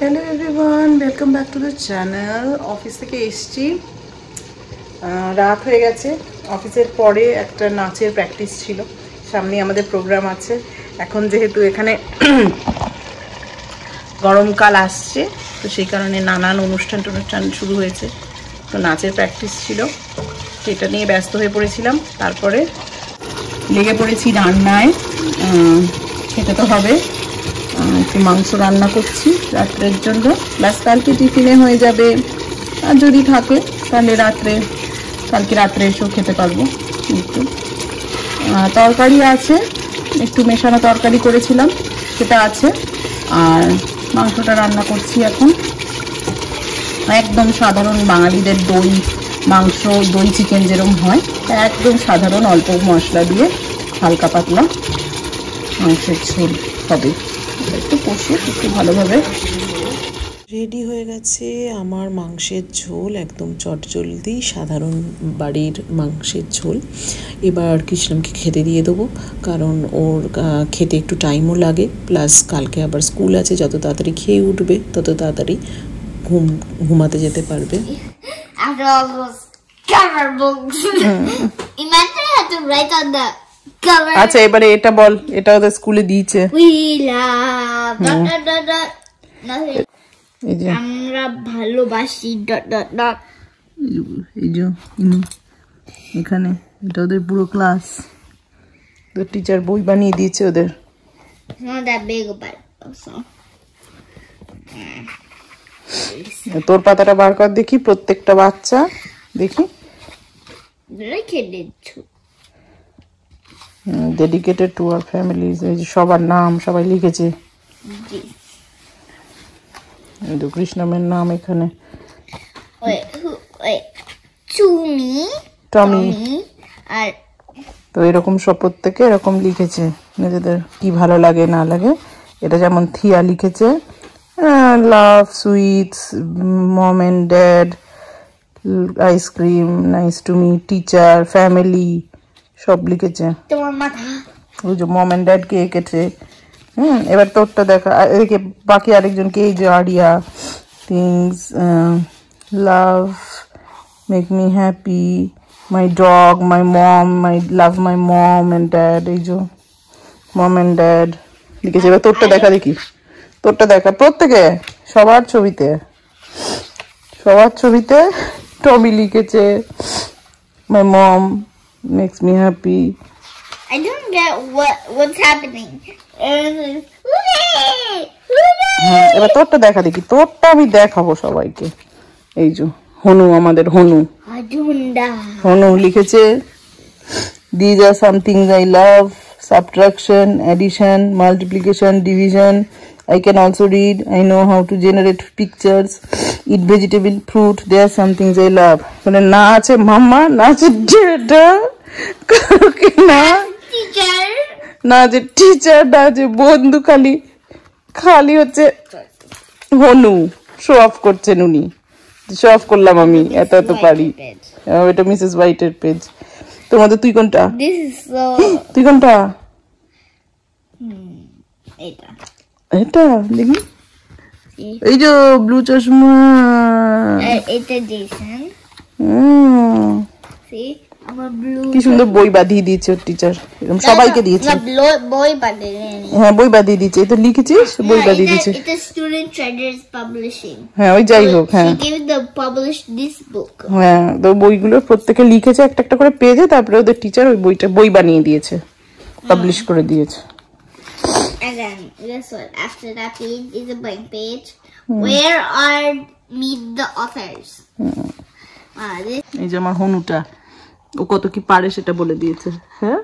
Hello everyone, welcome back to the channel. Office থেকে এসেছি, রাত হয়ে গেছে। অফিসের পরে একটা নাচের প্র্যাকটিস ছিল, সামনে আমাদের প্রোগ্রাম আছে। এখন যেহেতু এখানে গরমকাল আসছে, তো সেই কারণে নানান অনুষ্ঠান শুরু হয়েছে। তো নাচের প্র্যাকটিস ছিল, সেটা নিয়ে ব্যস্ত হয়ে পড়েছিলাম। তারপরে লেগে পড়েছি রান্নায়। খেতে তো হবে, একটু মাংস রান্না করছি রাত্রের জন্য, প্লাস কালকে টিফিনে হয়ে যাবে। আর যদি থাকে তাহলে কালকে রাত্রে এসেও খেতে পারবো। একটু তরকারি আছে, একটু মেশানো তরকারি করেছিলাম, সেটা আছে। আর মাংসটা রান্না করছি এখন। একদম সাধারণ বাঙালিদের দই মাংস, দই চিকেন যেরকম হয়, একদম সাধারণ অল্প মশলা দিয়ে হালকা পাতলা মাংসের ঝোল হবে। একটু কষে একটু ভালোভাবে রেডি হয়ে গেছে আমার মাংসের ঝোল, একদম চটজলদি সাধারণ বাড়ির মাংসের ঝোল। এবার কৃষ্ণমকে খেতে দিয়ে দেবো, কারণ ওর খেতে একটু টাইমও লাগে, প্লাস কালকে আবার স্কুল আছে। যত তাড়াতাড়ি খেয়ে উঠবে তত তাড়াতাড়ি ঘুমাতে যেতে পারবে। আচ্ছা, এবারে এটা বল, এটা ওদের স্কুলে দিয়েছে। আমরা ভালোবাসি এই যে এখানে এটা ওদের পুরো ক্লাস, ওদের টিচার বই বানিয়ে দিয়েছে ওদের। তোর পাতাটা বার কর দেখি, প্রত্যেকটা বাচ্চা দেখি। ডেডিকেটেড টু আওয়ার ফ্যামিলিজ, এই যে সবার নাম সবাই লিখেছে। এই তো কৃষ্ণমের নাম এখানে, টমি। আর তো এরকম সব প্রত্যেকে এরকম লিখেছে নিজেদের কি ভালো লাগে না লাগে। এটা যেমন থিয়া লিখেছে love, sweets, mom and dad, ice cream, nice to me, teacher, family সব লিখেছে। ওই যে মম এন্ড ড্যাড কে এঁকেছে। এবার তোরটা দেখা, এদিকে বাকি আরেকজনকে, এই যে আরিয়া, things, love, make me happy, my dog, my mom, my love my mom and dad, এই যে মম এন্ড ড্যাড লিখেছে। এবার তোরটা দেখা দেখি, তোরটা দেখা। প্রত্যেকে সবার ছবিতে টমি লিখেছে, my mom makes me happy. I don't get what's happening. এবার তোরটা দেখা দেখি, তোরটা আমি দেখাবো সবাইকে। এই যে হনু, আমাদের হনু লিখেছে, these are some things I love: subtraction, addition, multiplication, division. I can also read. I know how to generate pictures, eat vegetable, fruit. There are some things I love. মানে না আছে মাম্মা, না আছে ডেডা, না যে টিচার, না যে বন্ধু, খালি হচ্ছে হনু। শো অফ করছেন উনি, শো অফ করলাম আমি, এত পারি। এটা মিসেস হোয়াইটের পেজ। তোমাদের তুই কোনটা? তুই কোনটা? এটা দেখি, এই যে ব্লু চশমা, এটা জেসন। কি সুন্দর বই বাঁধিয়ে দিয়েছে ওর টিচার, এরকম সবাইকে দিয়েছে। হ্যাঁ, বই বাঁধিয়ে দিয়েছে। এই তো লিখেছিস, বই বাঁধিয়ে দিয়েছে। হ্যাঁ, ওই যাই হোক। হ্যাঁ, হ্যাঁ, তো বইগুলো প্রত্যেকে লিখেছে একটা একটা করে পেজে, তারপরে ওদের টিচার ওই বই বানিয়ে দিয়েছে, পাবলিশ করে দিয়েছে। And then this one, after that page is a blank page. Where are meet the authors? এই যে আমার হনুটা, ও কত কি পারে সেটা বলে দিয়েছে। হ্যাঁ,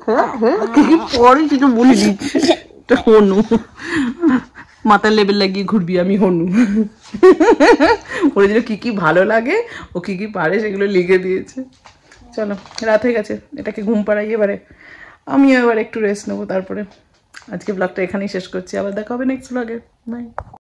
কি কি পড়ে সেটা বলে দিচ্ছে। এটা হনু, মাথার লেবেল লাগিয়ে ঘুরবি, আমি হনু। ওর জন্য কি কি ভালো লাগে, ও কি কি পারে সেগুলো লিখে দিয়েছে। চলো, রাত হয়ে গেছে, এটাকে ঘুম পাড়াই। এবারে আমিও এবার একটু রেস্ট নেবো। তারপরে আজকে ব্লগটা এখানেই শেষ করছি, আবার দেখা হবে নেক্সট ব্লগে। বাই।